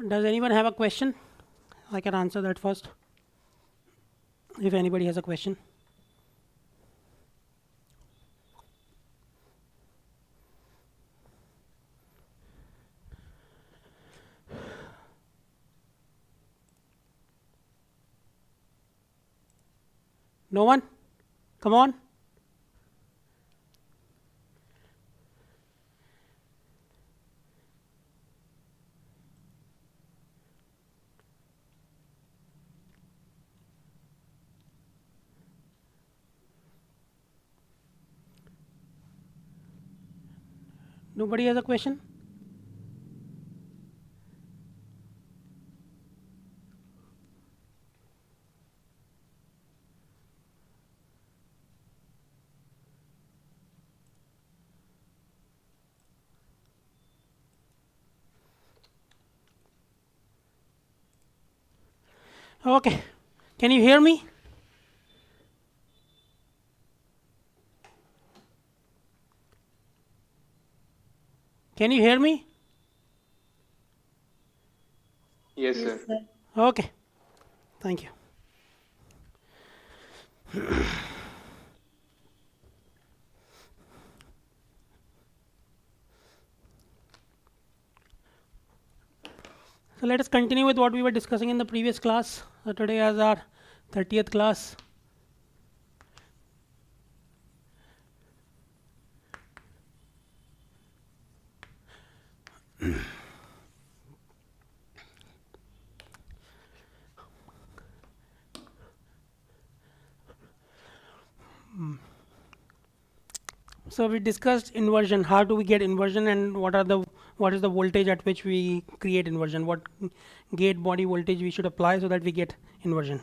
Does anyone have a question? I can answer that first. If anybody has a question. No one? Come on. Nobody has a question? Okay. Can you hear me? Can you hear me? Yes, sir. Okay. Thank you. So let us continue with what we were discussing in the previous class. So today is our 30th class. So we discussed inversion. How do we get inversion, and what is the voltage at which we create inversion? What gate body voltage we should apply so that we get inversion?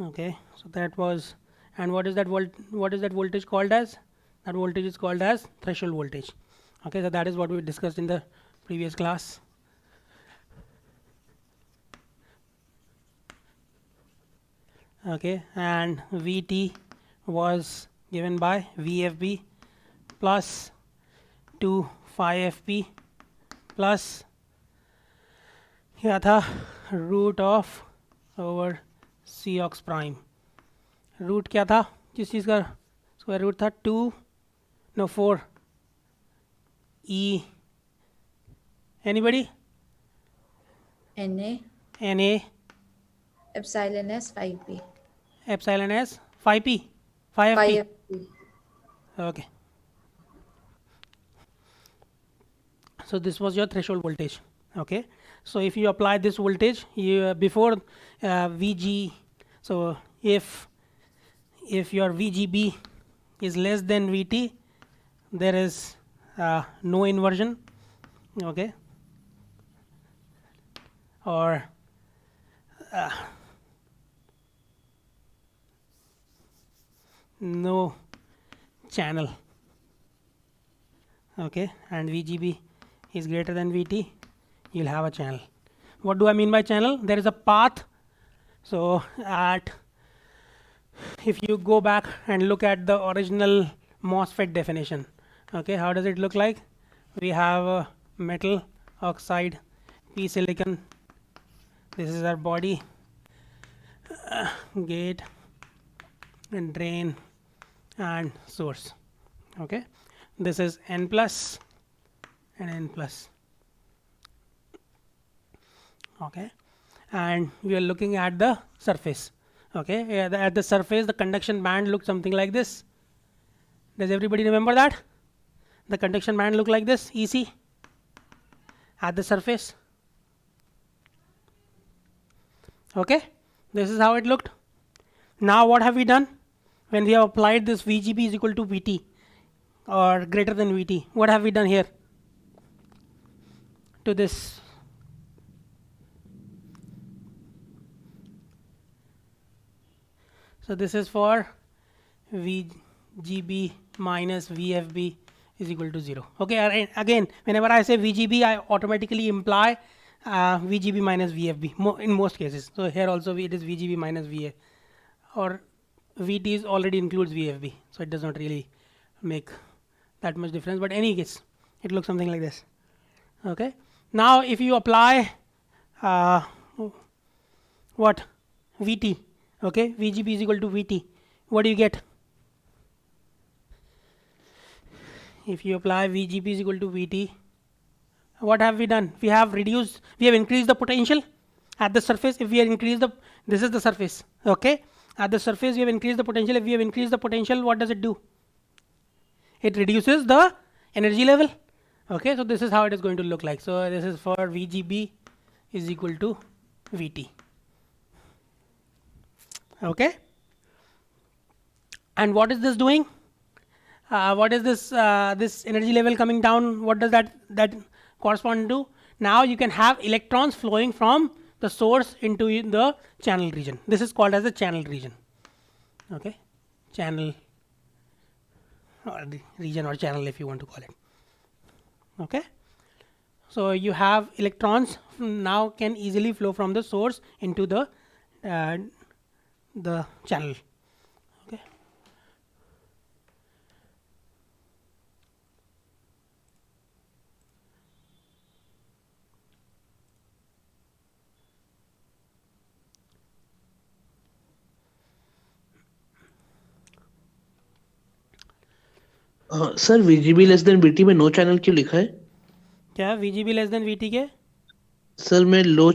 Okay, so that was, and what is that voltage called as? That voltage is called as threshold voltage. Okay, so that is what we discussed in the previous class. Okay, and Vt was given by VFB plus 2 phi FP plus क्या था root of over C ox prime. Root क्या था किस चीज़ का square root था 4 ई anybody Na N A epsilon s 5p epsilon s 5p 5fp. 5fp. Okay, so this was your threshold voltage. Okay, so if you apply this voltage before Vg, so if your VGB is less than Vt, there is no inversion. Okay, or no channel. Okay, and VGB is greater than Vt, you'll have a channel. What do I mean by channel? There is a path. So if you go back and look at the original MOSFET definition, okay, how does it look like? We have a metal oxide, p silicon, this is our body, gate and drain and source. Okay, this is n plus and n plus. Okay, and we are looking at the surface. Okay, at the surface the conduction band looks something like this. Does everybody remember that? The conduction band look like this, EC at the surface. Okay, this is how it looked. Now what have we done? When we have applied this VGB is equal to Vt or greater than Vt, what have we done here to this? So this is for VGB minus VFB is equal to 0. Okay, again, whenever I say VGB, I automatically imply VGB minus VFB in most cases. So here also it is VGB minus VA, or VT is already includes VFB, so it does not really make that much difference. But any case, it looks something like this. Okay. Now if you apply uh, what Vt, okay, VGB is equal to Vt. What do you get? If you apply VGB is equal to Vt, what have we done? We have increased the potential at the surface. If we have increased this is the surface, okay, at the surface we have increased the potential. If we have increased the potential, what does it do? It reduces the energy level, okay. So this is how it is going to look like. So this is for VGB is equal to Vt, okay. And what is this doing? What is this this energy level coming down? What does that correspond to? Now you can have electrons flowing from the source into the channel region. This is called as the channel region, okay, channel or the region or channel if you want to call it, okay. So you have electrons now can easily flow from the source into the channel, okay. Sir VGB less than VT में no channel क्यों लिखा है? क्या VGB less than VT के? Sir मैं no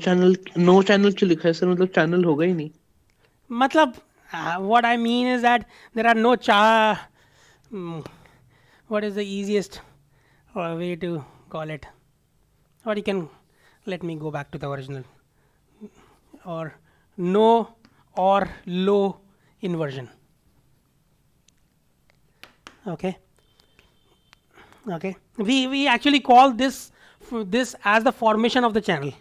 channel क्यों लिखा है सर? मतलब चैनल होगा ही नहीं. मतलब what I mean is that there are no what is the easiest way to call it, or you can let me go back to the original, or no or low inversion, okay. Okay, we actually call this as the formation of the channel,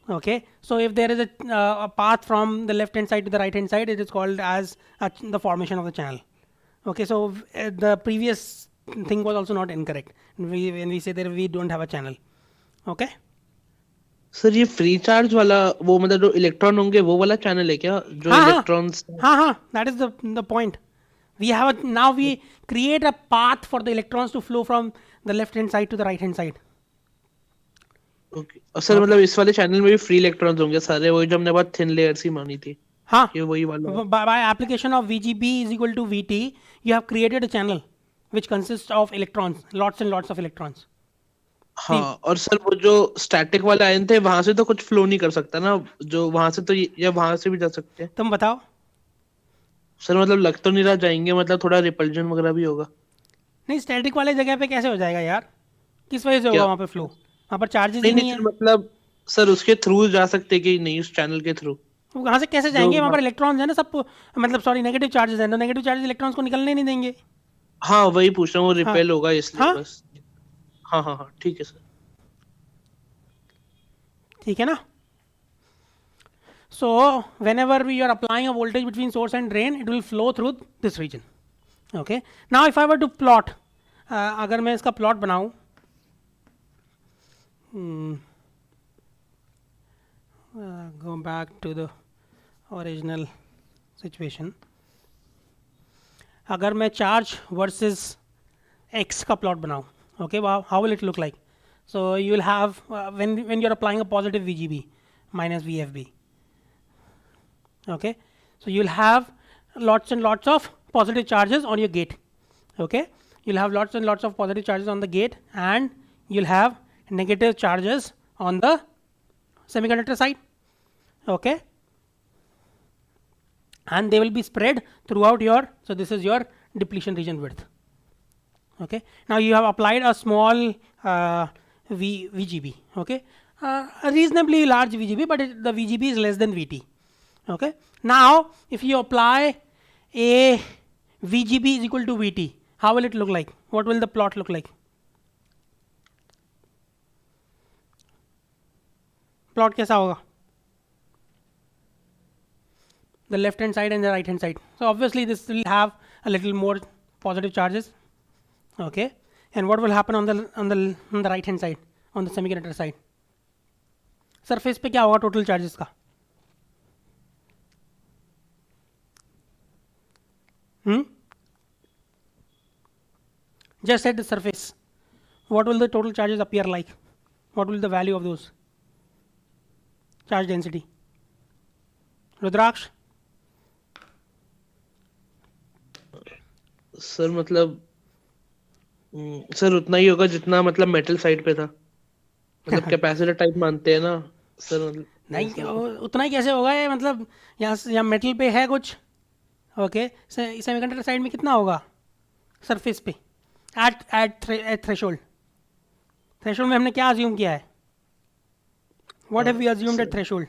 okay. So if there is a path from the left hand side to the right hand side, it is called as the formation of the channel, okay. So the previous thing was also not incorrect when we say that we don't have a channel, okay. Sir ये free charge वाला वो मतलब जो electron होंगे वो वाला channel है क्या? जो इलेक्ट्रॉन्स. हाँ, that is the point. We have now we create a path for the electrons to flow from the left hand side to the right hand side. Okay. और सर मतलब इस वाले चैनल में भी फ्री इलेक्ट्रॉन्स होंगे सारे, वही जो हमने बहुत थिन लेयर्स ही मानी थी. हाँ, ये वही वाला. by application of VGB is equal to VT, you have created a channel which consists of electrons, lots and lots of electrons. हाँ. और सर वो जो स्टैटिक वाले आयन थे वहां से तो कुछ फ्लो नहीं कर सकता ना, जो वहां से तो या वहां से भी जा सकते हैं. तुम बताओ. सर मतलब लग तो नहीं रहा जाएंगे, मतलब थोड़ा रिपल्जन वगैरह भी होगा. नहीं, स्टैटिक वाले जगह पे कैसे हो जाएगा यार? किस वजह से होगा क्या? वहाँ पे फ्लो? वहाँ पर चार्जेस ही नहीं नहीं नहीं है. सर मतलब सर उसके थ्रू जा सकते कि नहीं, उस चैनल के थ्रू. वो कहाँ से कैसे जाएंगे? वहाँ पर जो इलेक्ट्रॉन्स है ना सब, मतलब सॉरी नेगेटिव चार्जेस हैं, तो नेगेटिव चार्जेस इलेक्ट्रॉन्स को निकलने नहीं देंगे. हाँ वही पूछ रहा हूँ, वो हाँ. रिपेल होगा इसलिए हाँ? बस. हाँ हाँ हाँ ठीक है सर. ठीक है ना. So whenever we are applying a voltage between source and drain, it will flow through this region, okay. Now if I were to plot, अगर मैं इसका plot बनाऊं, go back to the original situation. अगर मैं charge versus x का plot बनाऊं, okay, how will it look like? So you will have when you are applying a positive VGB minus VFB, okay. So you will have lots and lots of positive charges on your gate, okay. You'll have lots and lots of positive charges on the gate, and you'll have negative charges on the semiconductor side, okay. And they will be spread throughout your, so this is your depletion region width, okay. Now you have applied a small VGB, okay, a reasonably large VGB, but the VGB is less than VT, okay. Now if you apply a VGB is equal to VT, how will it look like? What will the plot look like? Plot कैसा होगा? The left hand side and the right hand side. So obviously this will have a little more positive charges, okay. And what will happen on the right hand side, on the semiconductor side? Surface पे क्या होगा total charges का? Just at the surface, what will the total charges appear like? What will the value of those? charge density? Rudraksh? Sir मतलब sir उतना ही होगा जितना मतलब metal side पे था, मतलब कैपेसिटर टाइप मानते हैं ना सर, मतलब नहीं ऐसा। उतना ही कैसे होगा ये, मतलब यहाँ मेटल पे है कुछ, ओके, सेमीकंडक्टर साइड में कितना होगा सरफेस पे एट थ्रेशोल्ड? थ्रेशोल्ड में हमने क्या अज्यूम किया है? What have we assumed at sir threshold?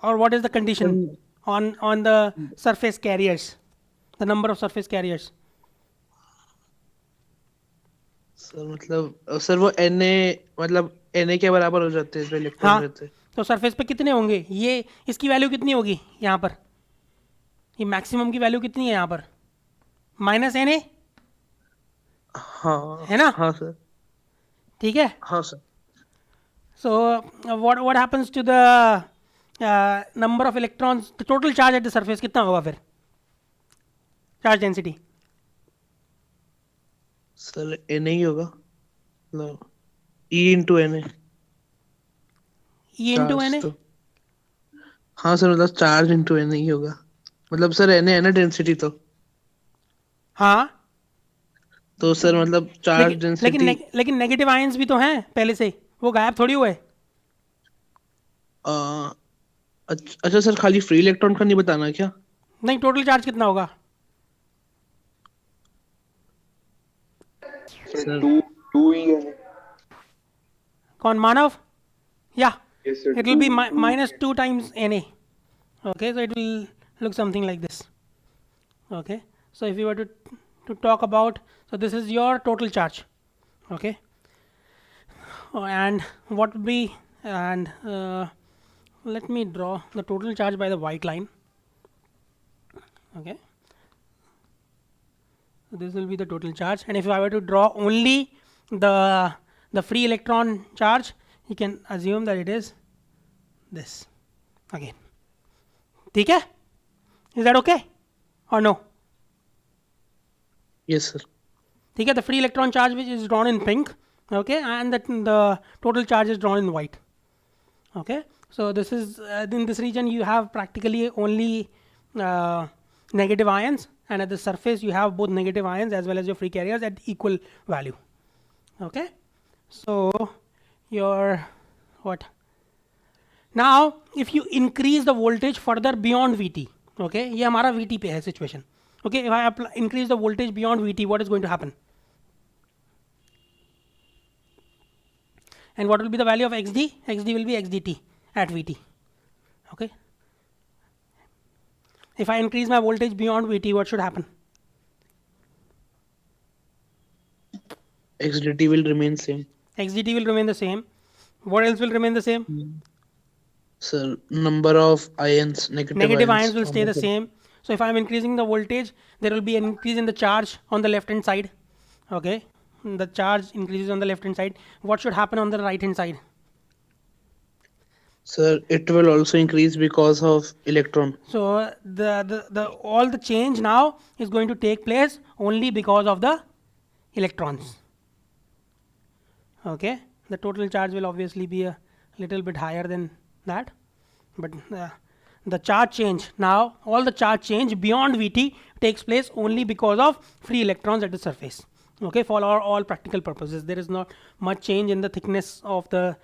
और what is the condition on the surface carriers, the number of surface carriers? Sir मतलब सर वो मतलब Na के बराबर हो जाते हैं जो इलेक्ट्रॉन हाँ, रहते हैं। तो सरफेस पे कितने होंगे ये, इसकी वैल्यू कितनी होगी यहाँ पर, ये मैक्सिमम की वैल्यू कितनी है यहाँ पर? -Na, हाँ है ना? हाँ सर। ठीक है. हाँ sir. So what happens to the number of electrons, the total charge at the surface कितना होगा फिर, charge density? सर Na ही होगा, मतलब E into Na। E into charge Na? तो हाँ सर, मतलब चार्ज इंटू Na ही होगा, मतलब सर Na है ना डेंसिटी, हाँ, तो सर मतलब चार्ज डेंसिटी। लेकिन नेगेटिव आयंस भी तो हैं पहले से, वो गायब थोड़ी हुए. अच्छा सर, खाली फ्री इलेक्ट्रॉन का नहीं बताना क्या? नहीं, टोटल चार्ज कितना होगा? Sir, sir 2 EN. कौन, मानव? या Yes, sir. it will be 2 minus 2 times Na. Okay, so it will look something like this. Okay, so if you were to talk about, so this is your total charge. Okay, and what would be, and let me draw the total charge by the white line. Okay, so this will be the total charge, and if I were to draw only the free electron charge, you can assume that it is this again. ठीक है? Is that okay or no? Yes sir. ठीक है, the free electron charge which is drawn in pink, okay, and that the total charge is drawn in white. Okay, so this is in this region you have practically only negative ions, and at the surface you have both negative ions as well as your free carriers at equal value. Okay, so your what? Now if you increase the voltage further beyond Vt, okay, ये हमारा Vt पे है situation. Okay, if I increase the voltage beyond Vt, what is going to happen? And what will be the value of xd? Xd will be xdt at Vt. Okay, if I increase my voltage beyond Vt, what should happen? XDT will remain same. Xdt will remain the same. What else will remain the same? Sir, number of ions, Negative ions ions will stay the same. So if I am increasing the voltage, there will be an increase in the charge on the left hand side. Okay, the charge increases on the left hand side. What should happen on the right hand side? Sir, it will also increase because of electron. So the all the change now is going to take place only because of the electrons. Okay, the total charge will obviously be a little bit higher than that, but the charge change now, all the charge change beyond Vt takes place only because of free electrons at the surface. Okay, for all practical purposes, there is not much change in the thickness of the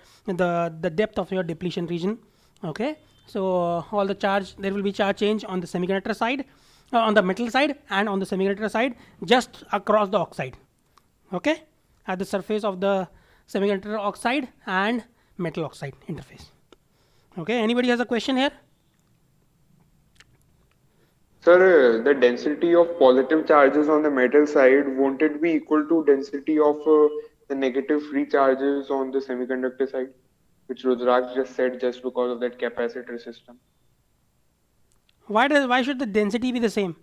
depth of your depletion region. Okay, so all the charge, there will be charge change on the semiconductor side, on the metal side, and on the semiconductor side, just across the oxide. Okay, at the surface of the semiconductor oxide and metal oxide interface. Okay, anybody has a question here? Sir, the density of positive charges on the metal side, won't it be equal to density of the negative free charges on the semiconductor side, which Rudraksh just said just because of that capacitor system? Why should the density be the same?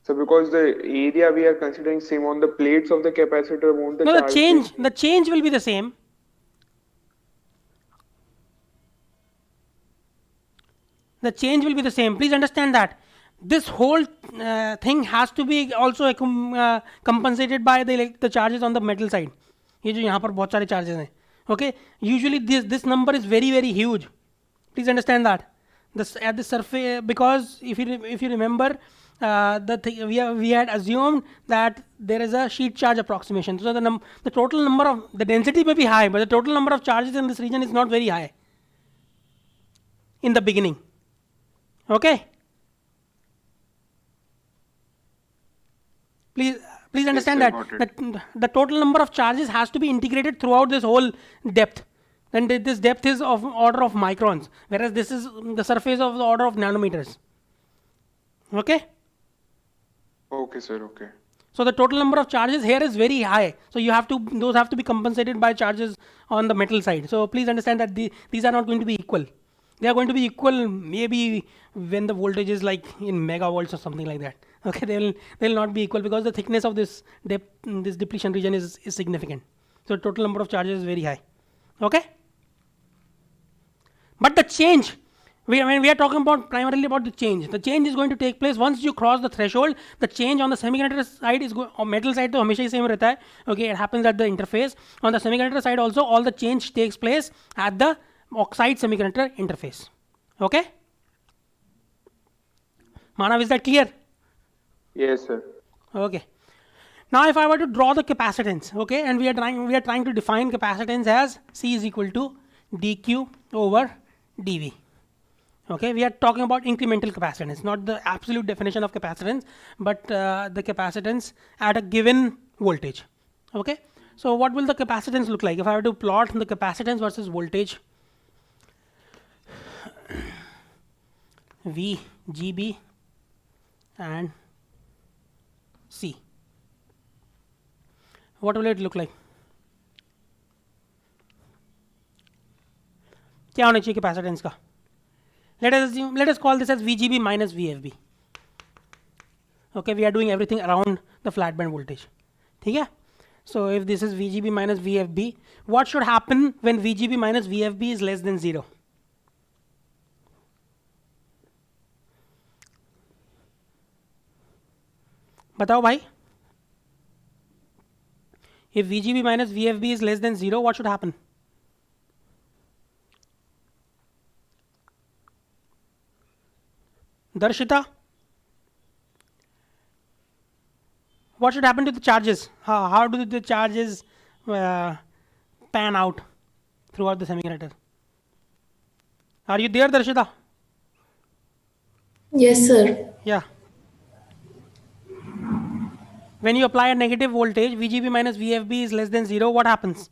So because the area we are considering same on the plates of the capacitor, won't the No, charge be the change will be the same. The change will be the same. Please understand that this whole thing has to be also compensated by the charges on the metal side. ये जो यहाँ पर बहुत सारे charges हैं. Okay, usually this number is very huge. Please understand that. This at the surface, because if you remember, we had assumed that there is a sheet charge approximation. So the total number of the density may be high, but the total number of charges in this region is not very high in the beginning. Okay. Please understand sir, that got the total number of charges has to be integrated throughout this whole depth. Then this depth is of order of microns, whereas this is the surface of the order of nanometers. Okay. Okay, sir. Okay. So the total number of charges here is very high. So those have to be compensated by charges on the metal side. So please understand that these are not going to be equal. They are going to be equal maybe when the voltage is like in megavolts or something like that. Okay, they'll not be equal because the thickness of this depletion region is significant. So total number of charges is very high. Okay. But the change, we are talking about primarily about the change. The change is going to take place once you cross the threshold. The change on the semiconductor side is on metal side, तो हमेशा ही same रहता है. Okay, it happens at the interface. On the semiconductor side also, all the change takes place at the oxide semiconductor interface. Okay. Manav, is that clear? Yes, sir. Okay. Now, if I were to draw the capacitance, okay, and we are trying to define capacitance as C is equal to dq over dV. Okay, we are talking about incremental capacitance, not the absolute definition of capacitance, but the capacitance at a given voltage. Okay, so what will the capacitance look like if I were to plot the capacitance versus voltage? V, GB, and C. What will it look like? क्या होना चाहिए capacitance का? Let us call this as VGB minus VFB. Okay, we are doing everything around the flat band voltage. ठीक है? So if this is VGB minus VFB, what should happen when VGB minus VFB is less than 0? बताओ भाई. If VGB minus VFB is less than 0, what should happen? Darshita, what should happen to the charges? How do the charges pan out throughout the semiconductor? Are you there, Darshita? Yes, sir. Yeah. When you apply a negative voltage, VGB minus VFB is less than 0, what happens?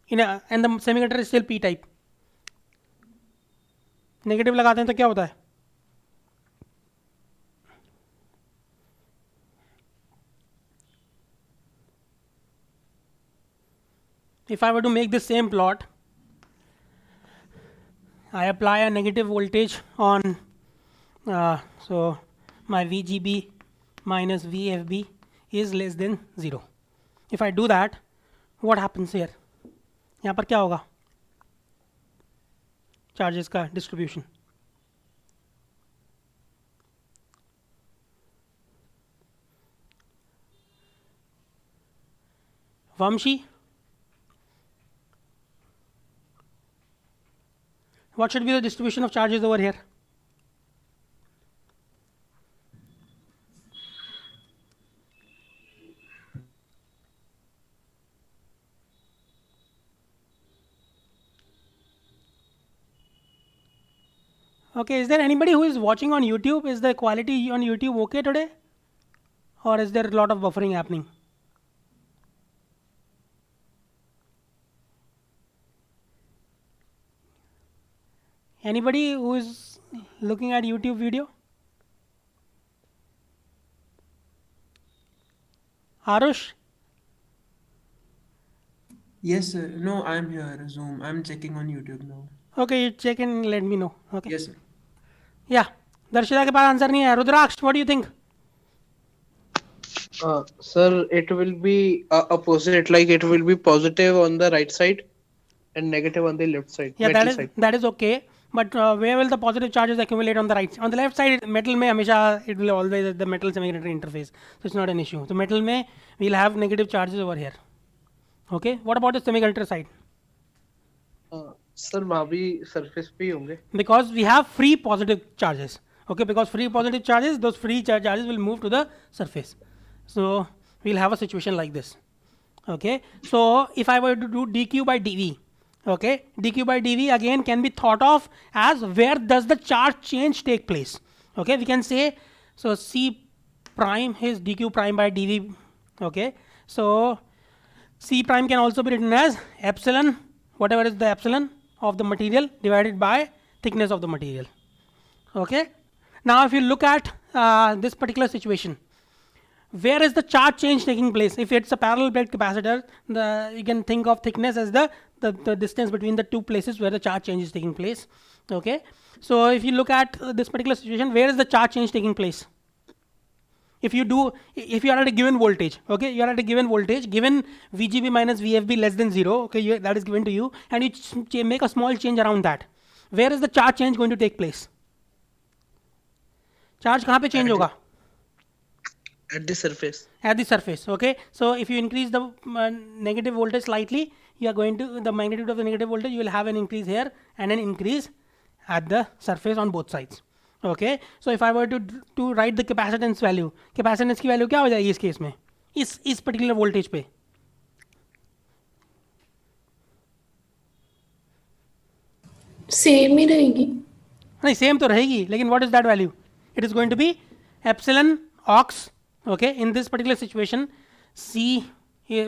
And the semiconductor is still P-type. Negative लगाते हैं तो क्या होता है? If I were to make this same plot, I apply a negative voltage on, so my VGB minus VFB is less than 0. If I do that, what happens here? यहाँ पर क्या होगा? Charges का distribution. Vamshi, what should be the distribution of charges over here? Okay, is there anybody who is watching on YouTube? Is the quality on YouTube okay today? Or is there a lot of buffering happening? Anybody who is looking at YouTube video? Arush? Yes, sir. No, I'm here. Zoom. I'm checking on YouTube now. Okay, you check and let me know. Okay. Yes, sir. Yeah. Darshita के पास answer नहीं है. Rudraksh, what do you think? Sir, it will be opposite, like it will be positive on the right side and negative on the left side. Yeah, metal side. that is okay. But where will the positive charges accumulate on the right? On the left side, metal में हमेशा it will always the metal semiconductor interface, so it's not an issue. So metal में we'll have negative charges over here. Okay. What about the semiconductor side? Sir वहाँ भी surface पे ही होंगे. Because we have free positive charges. Okay, because free positive charges, those free charges will move to the surface. So we'll have a situation like this. Okay, so if I were to do dq by dv, okay, dq by dv again can be thought of as where does the charge change take place. Okay, we can say so c prime is dq prime by dv. Okay, so c prime can also be written as epsilon, whatever is the epsilon of the material divided by thickness of the material. Okay, now if you look at this particular situation, where is the charge change taking place? If it's a parallel plate capacitor, you can think of thickness as the distance between the two places where the charge change is taking place. Okay, so if you look at this particular situation, where is the charge change taking place? If you are at a given voltage, okay, you are at a given voltage, given VGB minus VFB less than 0, okay, that is given to you, and you make a small change around that. Where is the charge change going to take place? Charge कहाँ पे change होगा? At the surface. At the surface. Okay, so if you increase the negative voltage slightly, you are going to the magnitude of the negative voltage, you will have an increase here and an increase at the surface on both sides. Okay, so if I were to write the capacitance value, capacitance की value क्या हो जाएगी इस case में, इस particular voltage पे? Same ही रहेगी. नहीं, सेम तो रहेगी, लेकिन what is that value? It is going to be epsilon ox. Okay, in this particular situation, C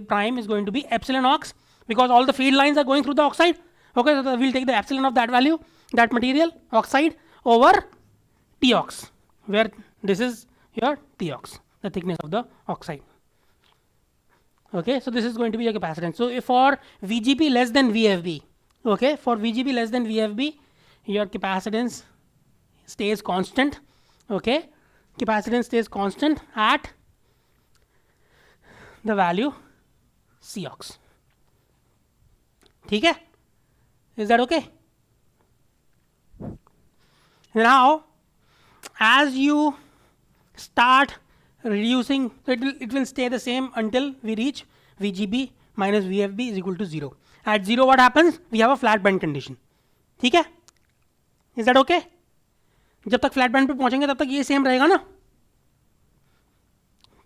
prime is going to be epsilon ox because all the field lines are going through the oxide. Okay, so we'll take the epsilon of that value, that material, oxide, over T ox, where this is your T ox, the thickness of the oxide. Okay, so this is going to be your capacitance. So if for VGB less than VFB, okay, for VGB less than VFB, your capacitance stays constant. Okay, capacitance stays constant at the value C ox. ठीक है? Is that okay? Now, as you start reducing, so it will stay the same until we reach VGB minus VFB is equal to 0. At 0, what happens? We have a flat band condition. ठीक है? Is that okay? जब तक flat band पे पहुंचेंगे तब तक ये same रहेगा ना.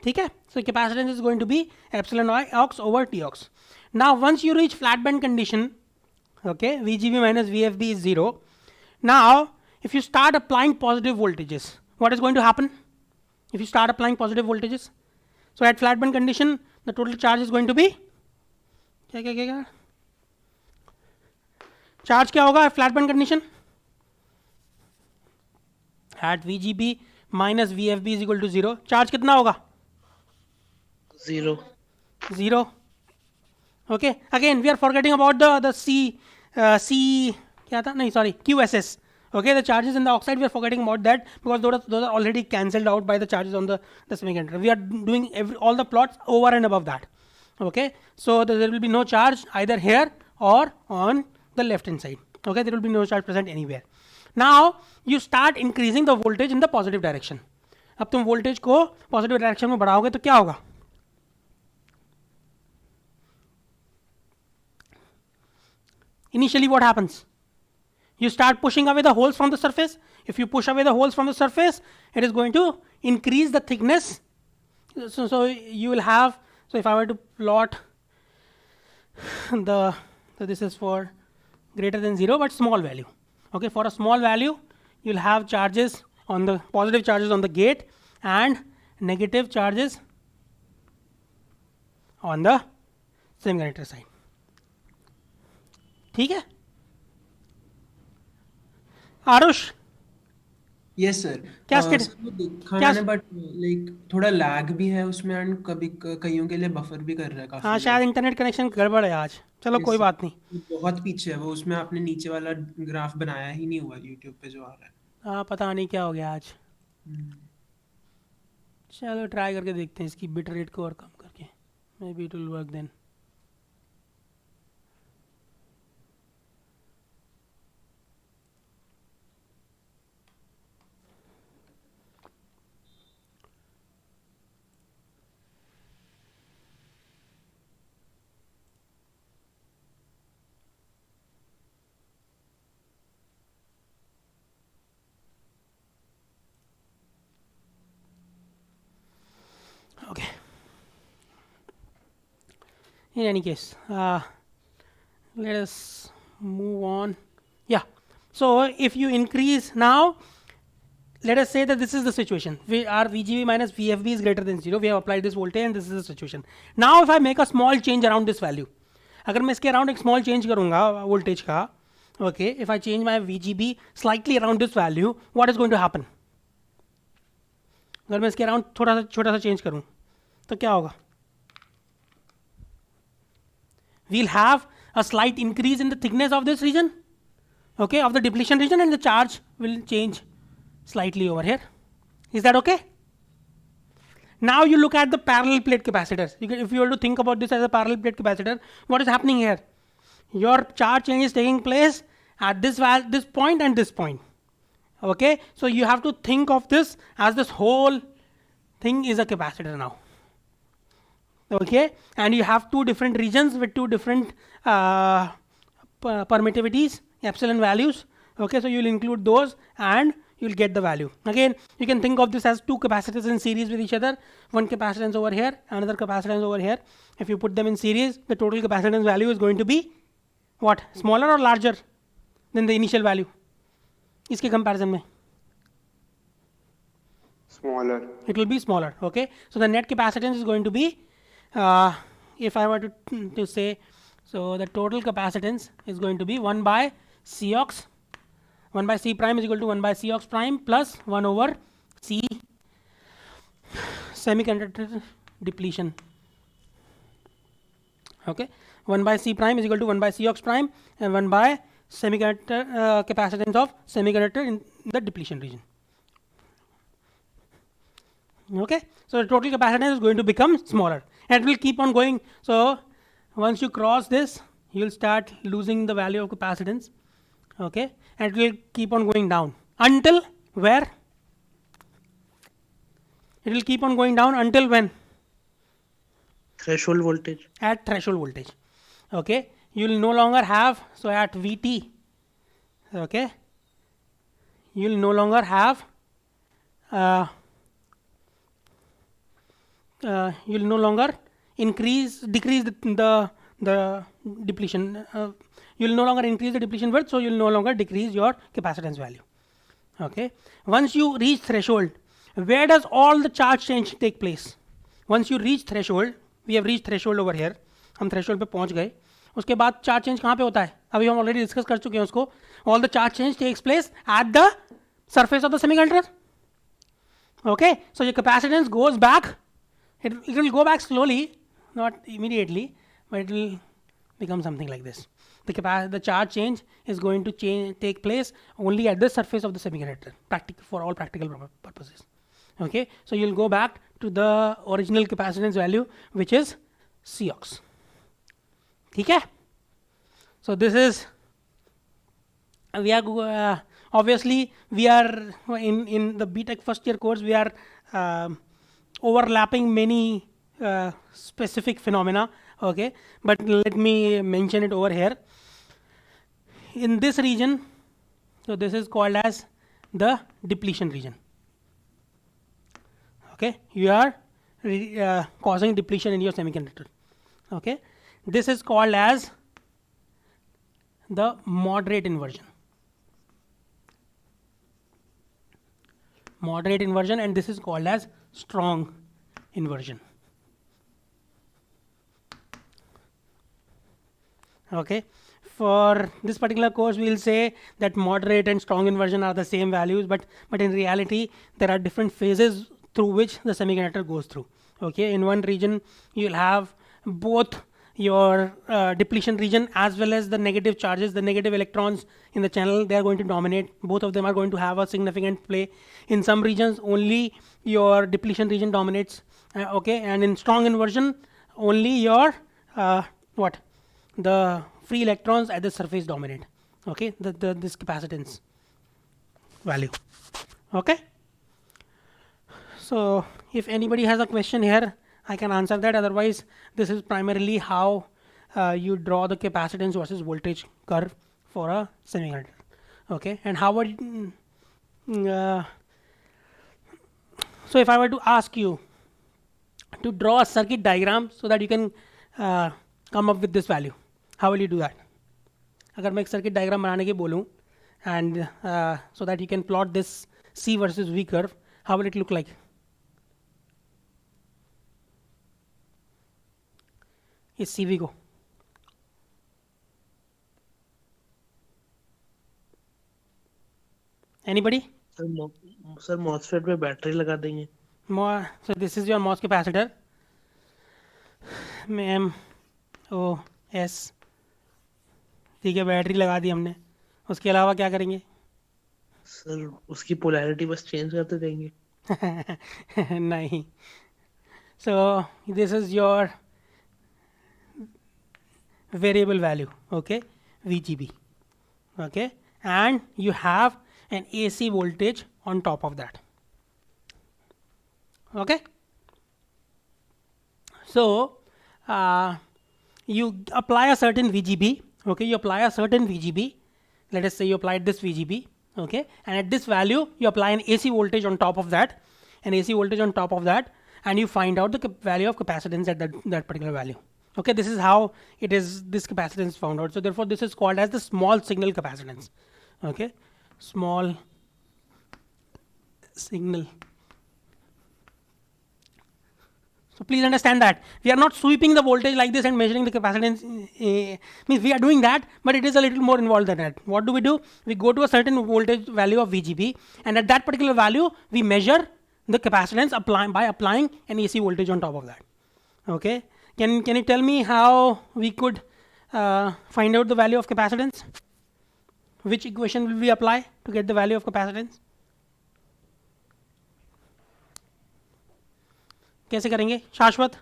ठीक है, so capacitance is going to be epsilon ox over T ox. Now once you reach flat band condition, okay, VGB minus VFB is 0. Now if you start applying positive voltages, what is going to happen? If you start applying positive voltages, so at flat band condition the total charge is going to be क्या charge क्या होगा at flat band condition? At VGB minus VFB is equal to 0, charge कितना होगा? 0. 0. Okay, again we are forgetting about the C क्या था, नहीं sorry, QSS. Okay, the charges in the oxide we are forgetting about that because those are already cancelled out by the charges on the semiconductor. We are doing all the plots over and above that. Okay, so there will be no charge either here or on the left hand side. Okay, there will be no charge present anywhere. Now you start increasing the voltage in the positive direction. अब तुम voltage को positive direction में बढ़ाओगे तो क्या होगा? Initially what happens? You start pushing away the holes from the surface. If you push away the holes from the surface, it is going to increase the thickness. So you will have, so if I were to plot so this is for greater than 0 but small value. Okay, for a small value you will have charges on the positive charges on the gate and negative charges on the semiconductor side. ठीक है? Aarush, yes sir. क्या state- देखा क्या- मैंने but like थोड़ा lag भी है उसमें एंड कभी कईयों के लिए बफर भी कर रहा है काफी. हाँ शायद इंटरनेट कनेक्शन गड़बड़ है आज. चलो कोई बात नहीं. बहुत पीछे है वो, उसमें आपने नीचे वाला ग्राफ बनाया ही नहीं हुआ यूट्यूब पे जो आ रहा है. हाँ पता नहीं क्या हो गया आज. चलो ट्राई करके देखते हैं इसकी बिट रेट को और कम करके. Maybe it will work then. in any case, let us move on. Yeah. So if you increase now, let us say that this is the situation. Our VGB minus VFB is greater than 0. We have applied this voltage and this is the situation. Now if I make a small change around this value, अगर मैं इसके around एक small change करूँगा voltage का, okay, if I change my VGB slightly around this value, what is going to happen? अगर मैं इसके around थोड़ा सा छोटा सा change करूँ, तो क्या होगा? We'll have a slight increase in the thickness of this region, okay, of the depletion region, and the charge will change slightly over here. Is that okay? Now you look at the parallel plate capacitors. If you were to think about this as a parallel plate capacitor, what is happening here? Your charge change is taking place at this point and this point. Okay, so you have to think of this as this whole thing is a capacitor now. Okay, and you have two different regions with two different permittivities, epsilon values. Okay, so you'll include those and you'll get the value. Again, you can think of this as two capacitors in series with each other. One capacitance over here, another capacitance over here. If you put them in series, the total capacitance value is going to be what? Smaller or larger than the initial value? इसके comparison में Smaller. it will be smaller. Okay, so the net capacitance is going to be, if I were to say, so the total capacitance is going to be 1 by Cox. 1 by C prime is equal to 1 by Cox prime plus 1 over C semiconductor depletion. Okay, 1 by C prime is equal to 1 by Cox prime and 1 by semiconductor capacitance of semiconductor in the depletion region. Okay, so the total capacitance is going to become smaller and it will keep on going. So once you cross this, you will start losing the value of capacitance. Okay, and it will keep on going down until where? It will keep on going down until when? Threshold voltage. At threshold voltage. Okay, you will no longer have, so at VT, okay, you will no longer have you will no longer decrease the depletion. You will no longer increase the depletion width, so you will no longer decrease your capacitance value. Okay. Once you reach threshold, where does all the charge change take place? Once you reach threshold, we have reached threshold over here. हम threshold पे पहुंच गए. उसके बाद charge change कहाँ पे होता है? अभी हम already discuss कर चुके हैं उसको. All the charge change takes place at the surface of the semiconductor. Okay. So your capacitance goes back. It will go back slowly, not immediately, but it will become something like this. The charge change is going to take place only at the surface of the semiconductor, for all practical purposes. Okay, so you'll go back to the original capacitance value, which is Cox. Okay, so this is we are obviously we are in the BTech first year course. We are overlapping many specific phenomena. Okay, but let me mention it over here. In this region, so this is called as the depletion region. Okay, you are causing depletion in your semiconductor. Okay, this is called as the moderate inversion. Moderate inversion, and this is called as strong inversion. Okay, for this particular course we will say that moderate and strong inversion are the same values, but in reality there are different phases through which the semiconductor goes through. Okay, in one region you will have both your depletion region as well as the negative charges, the negative electrons in the channel, they are going to dominate. Both of them are going to have a significant play. In some regions only your depletion region dominates. Okay, and in strong inversion only your the free electrons at the surface dominate. Okay, this capacitance value. Okay, so if anybody has a question here, I can answer that. Otherwise, this is primarily how you draw the capacitance versus voltage curve for a semiconductor. Okay, and how would so if I were to ask you to draw a circuit diagram so that you can come up with this value. How will you do that? अगर मैं एक circuit diagram बनाने की बोलूँ and so that you can plot this C versus V curve, how will it look like? इस CV को anybody? Sir MOSFET में battery लगा देंगे. So this is your MOS capacitor. M O S. ठीक है, बैटरी लगा दी हमने. उसके अलावा क्या करेंगे? सर उसकी पोलैरिटी बस चेंज करते देंगे. नहीं. So this is your variable value, okay, VGB, okay, and you have an AC voltage on top of that, okay. So you apply a certain VGB, okay, you apply a certain VGB, let us say you applied this VGB, okay, and at this value you apply an AC voltage on top of that, an AC voltage on top of that, and you find out the value of capacitance at that particular value. Okay, this is how it is, this capacitance is found out. So therefore this is called as the small signal capacitance. Okay, small signal. So please understand that we are not sweeping the voltage like this and measuring the capacitance. Means we are doing that, but it is a little more involved than that. What do? We go to a certain voltage value of VGB, and at that particular value we measure the capacitance by applying an AC voltage on top of that. Okay. Can you tell me how we could find out the value of capacitance? Which equation will we apply to get the value of capacitance? कैसे करेंगे शाश्वत?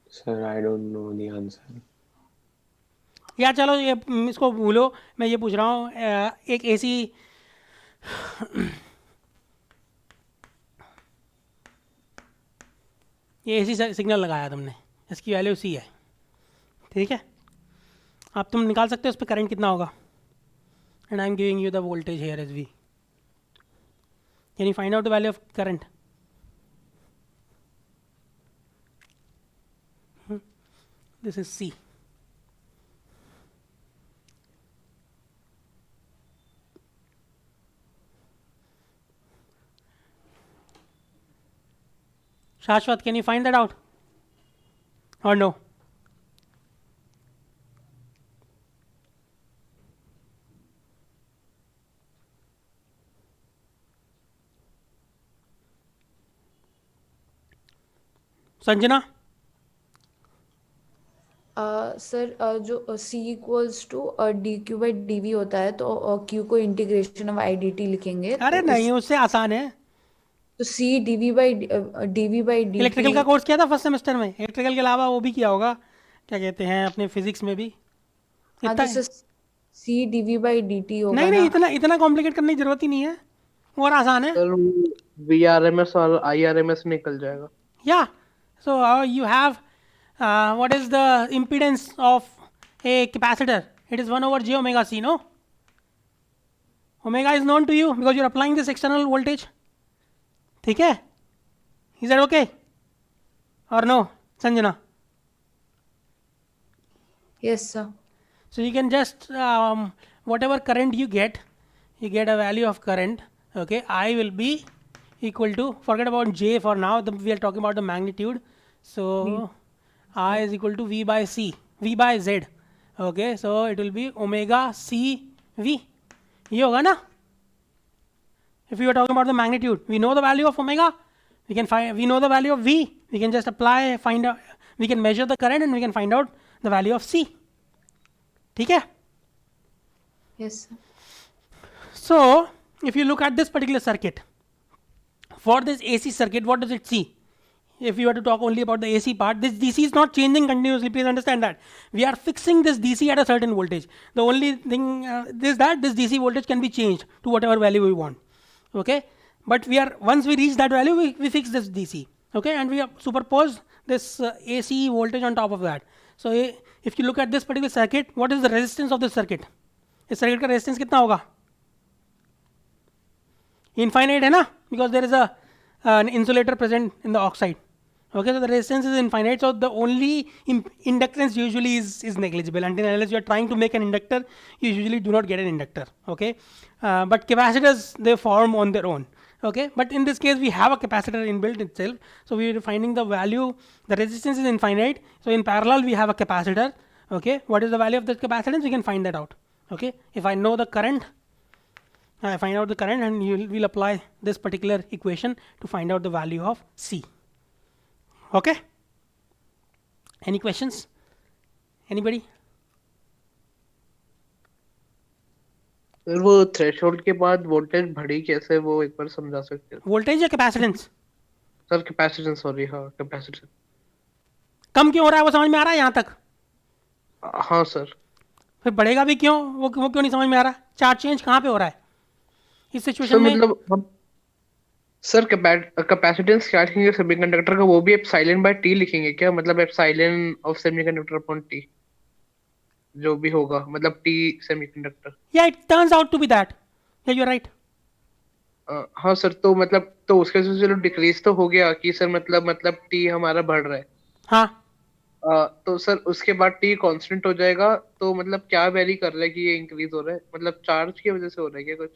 Sir, I don't know the answer. या चलो ये इसको भूलो, मैं ये पूछ रहा हूँ एक एसी ये एसी सिग्नल लगाया तुमने, इसकी वैल्यू सी है, ठीक है. अब तुम निकाल सकते हो उस पर करंट कितना होगा, and I am giving you the voltage here as V. Can you find out the value of current? This is C. Shashwat, can you find that out or no? Sanjana? Sir जो C equals to dq by dv होता है, तो Q को integration of IDT लिखेंगे. अरे नहीं, उससे आसान है. तो C dv by dt. Electrical का कोर्स किया था फर्स्ट सेमेस्टर में, इलेक्ट्रिकल के अलावा वो भी किया होगा, क्या कहते हैं अपने फिजिक्स में भी. हाँ, इतना तो C dv बाई dt होगा नहीं ना. नहीं, इतना कॉम्प्लिकेट करने की जरूरत ही नहीं है, और आसान है. सर VRMS और IRMS निकल जाएगा. Yeah, so you have what is the impedance of a capacitor? It is 1 over j omega c, no? Omega is known to you because you are applying this external voltage. ठीक है? Is that okay or no, Sanjana? Yes, sir. So you can just whatever current you get a value of current. Okay, I will be equal to, forget about j for now, we are talking about the magnitude. So I is equal to v by c, v by z. Okay, so it will be omega c v. ये होगा ना? If we are talking about the magnitude, we know the value of omega, we know the value of v, we can just apply, find out, we can measure the current and we can find out the value of c. ठीक है? Yes, sir. So if you look at this particular circuit, for this AC circuit, what does it see? If you were to talk only about the AC part, this DC is not changing continuously. Please understand that we are fixing this DC at a certain voltage. The only thing is that this DC voltage can be changed to whatever value we want. Okay, but once we reach that value, we fix this DC. Okay, and we have superposed this AC voltage on top of that. So if you look at this particular circuit, what is the resistance of this circuit? इस circuit का resistance कितना होगा? Infinite है ना, because there is an insulator present in the oxide. Okay, so the resistance is infinite, so the only inductance usually is negligible. Unless you are trying to make an inductor, you usually do not get an inductor. Okay, but capacitors, they form on their own. Okay, but in this case we have a capacitor inbuilt itself, so we are finding the value. The resistance is infinite, so in parallel we have a capacitor. Okay, what is the value of the capacitance? We can find that out. Okay, if I know the current, I find out the current, and we'll apply this particular equation to find out the value of C. Okay, any questions? Anybody? Sir वो threshold के बाद voltage बढ़ी कैसे, वो एक बार समझा सकते हैं? वोल्टेज या कैपेसिटेंस? सर कैपेसिटेंस, सॉरी, हाँ कैपेसिटेंस। कम क्यों हो रहा है वो समझ में आ रहा है यहाँ तक? हाँ सर। फिर बढ़ेगा भी क्यों, वो क्यों नहीं समझ में आ रहा? चार्ज चेंज कहाँ पे हो रहा है इस सर सिचुएशन में? मतलब हम सर कैपेसिटेंस क्या लिखेंगे सेमीकंडक्टर का, वो भी एप्सिलॉन बाय टी लिखेंगे क्या? मतलब epsilon of semiconductor upon T, जो भी होगा, मतलब T semiconductor. Yeah it turns out to be that, yeah you are right. हाँ सर, तो मतलब तो उसके वजह से चलो डिक्रीज तो हो गया कि सर मतलब टी हमारा बढ़ रहा है। हाँ, तो सर उसके बाद टी कांस्टेंट हो जाएगा, तो मतलब क्या वैरी कर रहा है कि ये इंक्रीज हो रहा है, मतलब चार्ज की वजह से हो रहा है क्या कुछ?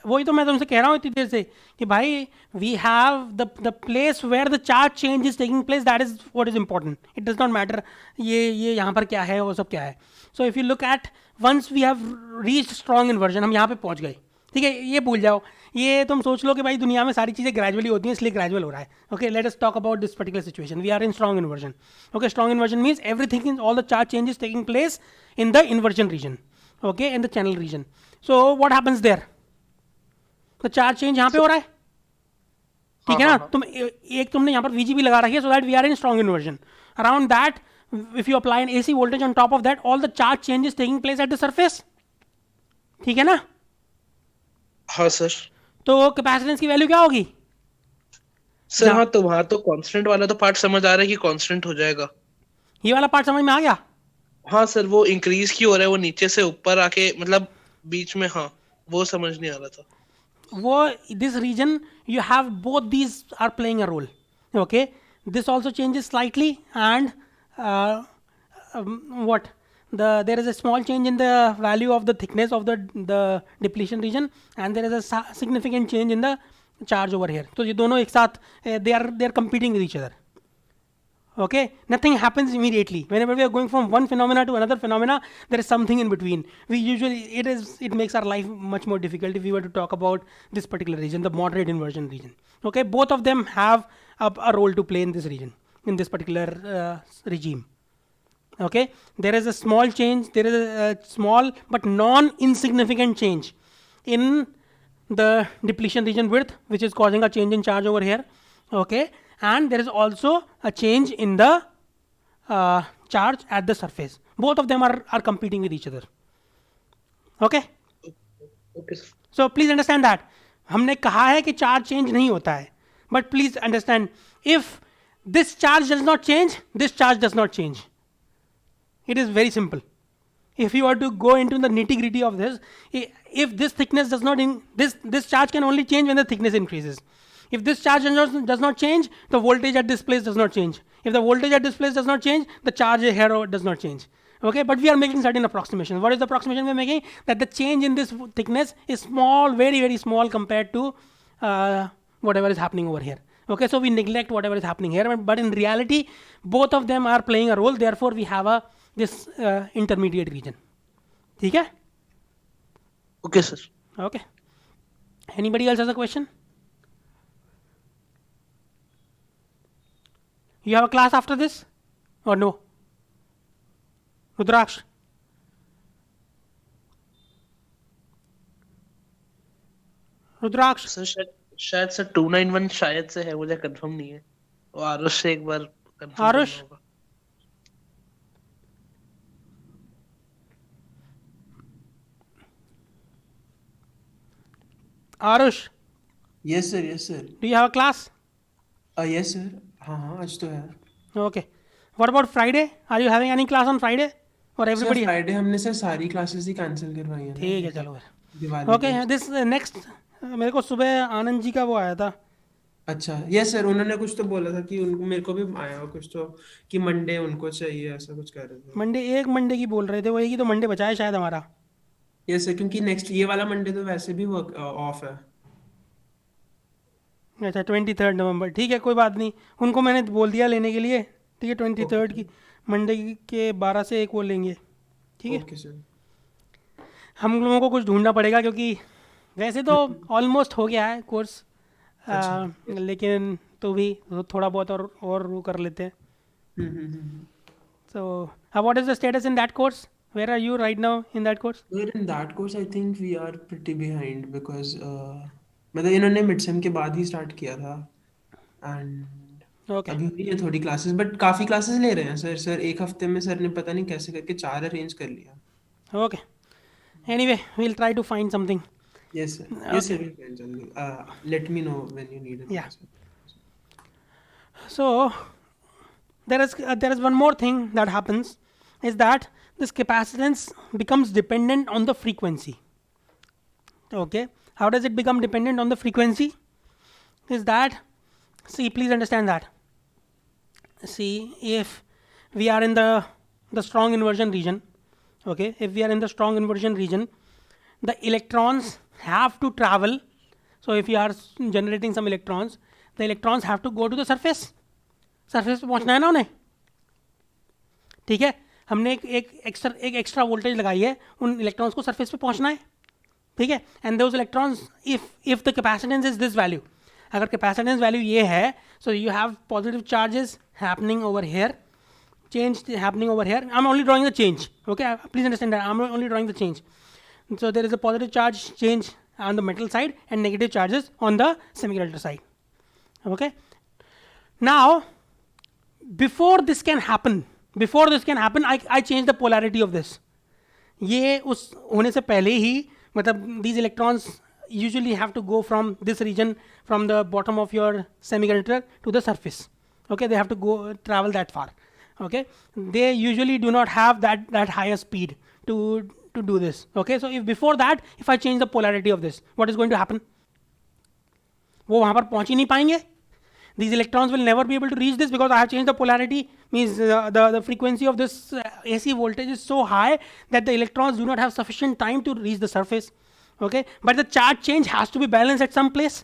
वही तो मैं तुमसे कह रहा हूँ इतनी देर से कि भाई we have the place where the charge change is taking place, that is what is important. It does not matter ये यहाँ पर क्या है वो सब क्या है. So if you look at once we have reach strong inversion, हम यहाँ पे पहुँच गए, ठीक है, ये भूल जाओ. ये तुम सोच लो कि भाई दुनिया में सारी चीज़ें ग्रेजुअली होती हैं इसलिए ग्रेजुअल हो रहा है. Okay, let us talk about this particular situation. We are in strong inversion. Okay, strong inversion means everything in all the charge changes taking place in the inversion region, okay, in the channel region. So what happens there, तो charge change यहाँ पे हो रहा है, ठीक है ना. तुम एक तुमने यहाँ पर VGB लगा रखी है, so that we are in strong inversion. Around that if you apply an AC voltage on top of that, all the charge change is taking place at the surface, ठीक है ना. हाँ सर. तो capacitance की value क्या होगी sir? हाँ, तो वहां तो कांस्टेंट वाला तो पार्ट समझ आ रहा है कि कांस्टेंट हो जाएगा. ये वाला पार्ट समझ में आ गया. हाँ सर, वो इंक्रीज क्यों हो रहा है, वो नीचे से ऊपर आके मतलब बीच में, हाँ वो समझ नहीं आ रहा था. वो this region you have both these are playing a role. Okay, this also changes slightly, and what there is a small change in the value of the thickness of the depletion region, and there is a significant change in the charge over here. So ये दोनों एक साथ they are competing with each other. Okay, nothing happens immediately. Whenever we are going from one phenomena to another phenomena, there is something in between. We usually it makes our life much more difficult if we were to talk about this particular region, the moderate inversion region. Okay, both of them have a role to play in this region, in this particular regime. Okay, there is a small change, there is a small but non-insignificant change in the depletion region width, which is causing a change in charge over here. Okay, and there is also a change in the charge at the surface. Both of them are competing with each other. Okay, Okay sir. so please understand that हमने कहा है कि charge change नहीं होता है, but please understand, if this charge does not change, this charge does not change. It is very simple. If you are to go into the nitty-gritty of this, if this thickness does not this charge can only change when the thickness increases. If this charge does not change, the voltage at this place does not change. If the voltage at this place does not change, the charge here does not change. Okay, but we are making certain approximations. What is the approximation we are making? That the change in this thickness is small, very, very small compared to whatever is happening over here. Okay, so we neglect whatever is happening here, but in reality, both of them are playing a role. Therefore, we have this intermediate region. ठीक है? Okay sir. Okay. Anybody else has a question? You have a class after this or no? Rudraksh? Rudraksh? Sir शायद sir 291 शायद से है, मुझे confirm नहीं है. वो आरुष से एक बार confirm आरुष? करना होगा. Arush, yes sir, yes sir. do you have a class? Yes sir, हाँ हाँ आज तो है. Okay. What about Friday? Are you having any class on Friday? Or everybody? Sir Friday हमने सर सारी क्लासेस ही कैंसिल करवाई है ना. ठीक है, चलो फिर. दिवाली Okay, this next मेरे को सुबह आनंद जी का वो आया था। अच्छा, यस सर, उन्होंने कुछ तो बोला था कि उनको, मेरे को भी आया हो कुछ तो, कि मंडे उनको चाहिए, ऐसा कुछ कह रहे थे। मंडे, एक मंडे की बोल रहे थे, वो एक ही तो मंडे बचा है शायद हमारा। यस सर, क्योंकि नेक्स्ट ये वाला मंडे तो वैसे भी वर्क ऑफ है। अच्छा, 23 नवंबर, ठीक है, कोई बात नहीं, उनको मैंने बोल दिया लेने के लिए। ठीक है, 23 की मंडे के 12 से 1 वो लेंगे। ठीक है, ओके सर। हम लोगों को कुछ ढूंढना पड़ेगा, क्योंकि वैसे तो ऑलमोस्ट हो गया है कोर्स, अच्छा। लेकिन तो भी थोड़ा बहुत और वो कर लेते हैं। Hmm. So what is the status in that course? Where are you right now in that course? We're in that course, I think we are pretty behind because मतलब इन्होंने मिड सेम के बाद ही स्टार्ट किया था, and okay, अभी हुई है थोड़ी क्लासेस, बट काफ़ी क्लासेस ले रहे हैं सर। एक हफ्ते में सर ने पता नहीं कैसे करके 4 अरेंज कर लिया। Okay, anyway we'll try to find something. Yes sir, yes okay, sir, we'll find something. Let me know when you need या, it. so there is one more thing that happens, is that this capacitance becomes dependent on the frequency. Okay, how does it become dependent on the frequency? Is that, see, please understand that, see, if we are in the strong inversion region, okay, if we are in the strong inversion region, the electrons have to travel. So if you are generating some electrons, the electrons have to go to the surface पे पहुंचना है ना उन्हें। ठीक है, हमने एक extra voltage लगाई है, उन इलेक्ट्रॉन्स को सरफेस पे पहुंचना है। ठीक है, and those electrons, if the capacitance is this value, अगर कैपेसिटेंस वैल्यू ये है, so you have positive charges happening over here, change happening over here. I'm only drawing the change. Okay, please understand that I'm only drawing the change. So there is a positive charge change on the metal side and negative charges on the semiconductor side. Okay, now before this can happen, I change the polarity of this. ये उस होने से पहले ही, मतलब these electrons usually have to go from this region, from the bottom of your semiconductor to the surface. Okay, they have to go travel that far. Okay, they usually do not have that higher speed to do this. Okay, so if before that, if I change the polarity of this, what is going to happen? वो वहाँ पर पहुँच ही नहीं पाएंगे. These electrons will never be able to reach this because I have changed the polarity. Means the frequency of this AC voltage is so high that the electrons do not have sufficient time to reach the surface. Okay, but the charge change has to be balanced at some place.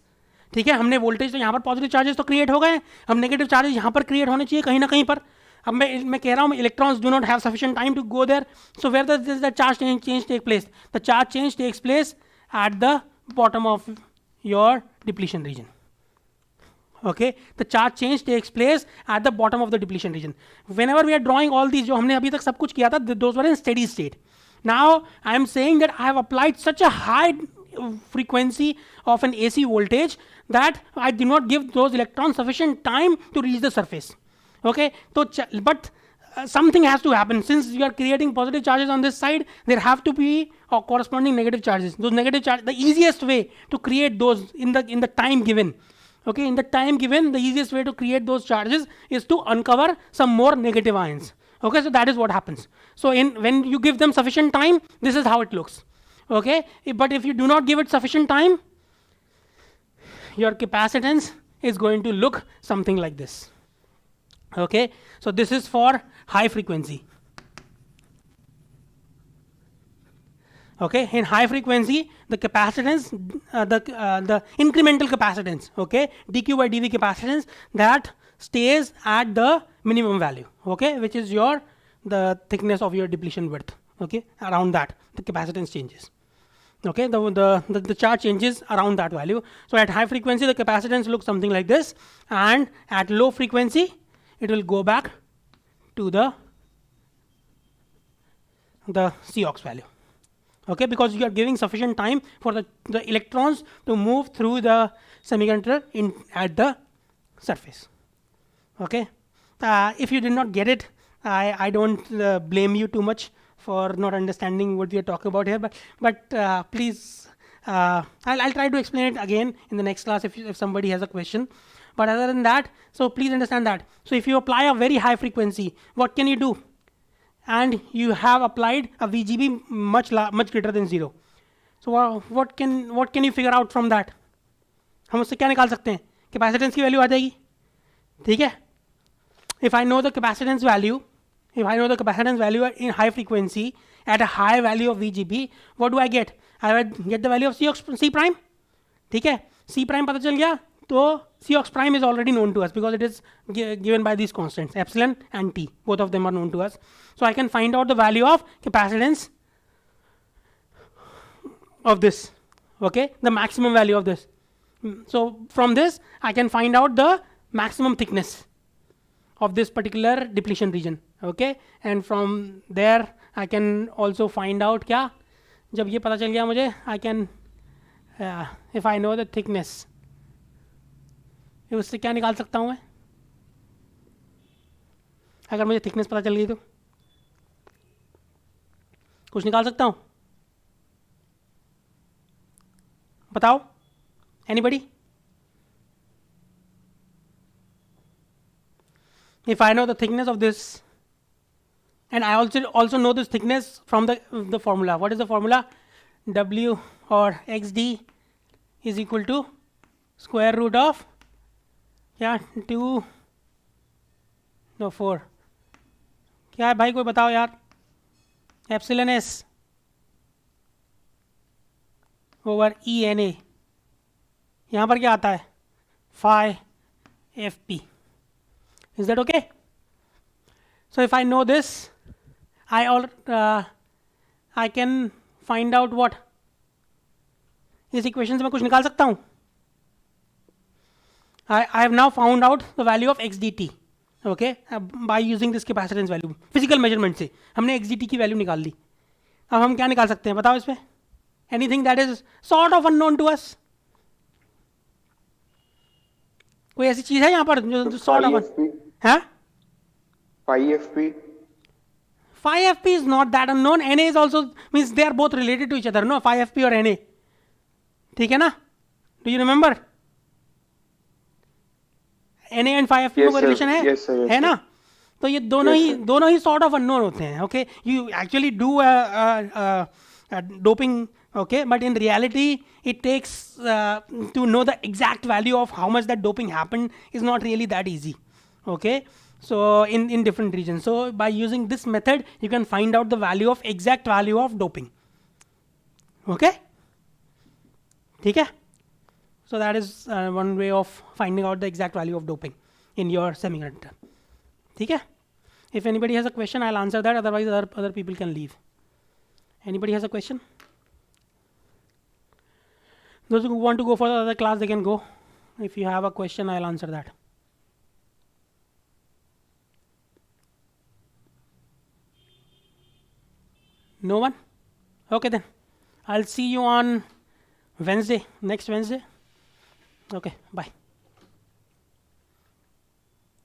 ठीक है, हमने voltage तो यहाँ पर positive charges तो create हो गए, अब नेगेटिव चार्जेस यहाँ पर क्रिएट होने चाहिए कहीं ना कहीं पर. अब मैं कह रहा हूँ electrons do not have sufficient time to go there, so where does the charge change take place? The charge change takes place at the bottom of your depletion region. Okay, the charge change takes place at the bottom of the depletion region. Whenever we are drawing all these, जो हमने अभी तक सब कुछ किया था, those were in steady state. Now I am saying that I have applied such a high frequency of an AC voltage that I do not give those electrons sufficient time to reach the surface. Okay, so but something has to happen. Since you are creating positive charges on this side, there have to be corresponding negative charges. Those negative charges, the easiest way to create those in the time given. Okay, in the time given, the easiest way to create those charges is to uncover some more negative ions. Okay, so that is what happens. So when you give them sufficient time, this is how it looks. Okay, but if you do not give it sufficient time, your capacitance is going to look something like this. Okay, so this is for high frequency. Okay, in high frequency, the capacitance, the incremental capacitance, okay, dq by dv capacitance, that stays at the minimum value. Okay, which is the thickness of your depletion width. Okay, around that the capacitance changes. Okay, the charge changes around that value. So at high frequency, the capacitance looks something like this, and at low frequency, it will go back to the Cox value. Okay, because you are giving sufficient time for the electrons to move through the semiconductor at the surface. Okay, if you did not get it, I don't blame you too much for not understanding what we are talking about here, but please, I'll try to explain it again in the next class if somebody has a question. But other than that, so please understand that. So if you apply a very high frequency, what can you do? And you have applied a VGB much greater than 0. So what can you figure out from that? हम उससे क्या निकाल सकते हैं? Capacitance की value आ जाएगी, ठीक है. If I know the capacitance value in high frequency at a high value of VGB, what do I get? I would get the value of C prime. ठीक है, C prime पता चल गया, तो C ox prime is already known to us because it is given by these constants epsilon and T. Both of them are known to us. So I can find out the value of capacitance of this. Okay, the maximum value of this. So from this I can find out the maximum thickness of this particular depletion region. Okay, and from there I can also find out क्या, जब ये पता चल गया मुझे, I can if I know the thickness, उससे क्या निकाल सकता हूँ मैं? अगर मुझे thickness पता चल गई तो कुछ निकाल सकता हूँ? बताओ, anybody? If I know the thickness of this, and I also know this thickness from the formula. What is the formula? W or XD is equal to square root of 4 क्या है भाई, कोई बताओ यार. Epsilon S over E N A, यहाँ पर क्या आता है? Phi F P. Is that okay? So if I know this, I can find out what? इस इक्वेशन से मैं कुछ निकाल सकता हूँ. I have now found out the value of XDT. Okay, by using this capacitance value, physical measurement से हमने XDT की वैल्यू निकाल ली. अब हम क्या निकाल सकते हैं बताओ इसमें? Anything that is sort of unknown to us. कोई ऐसी चीज है यहाँ पर जो sort of है? Phi FP. Phi FP is not that unknown. Na is also, means they are both related to each other, no? Phi FP और Na, ठीक है ना? Do you remember? Na and Phi FP में कोई relation है? Yes, sir. है ना? तो ये दोनों ही sort of unknown होते हैं. Okay, you actually do doping. Okay, but in reality, it takes to know the exact value of how much that doping happened is not really that easy. Okay, so in different regions. So by using this method, you can find out the value of exact value of doping. Okay, ठीक है? So that is one way of finding out the exact value of doping in your semiconductor. ठीक है? If anybody has a question, I'll answer that. Otherwise, other people can leave. Anybody has a question? Those who want to go for the other class, they can go. If you have a question, I'll answer that. No one? Okay then. I'll see you on Wednesday, next Wednesday. Okay, bye.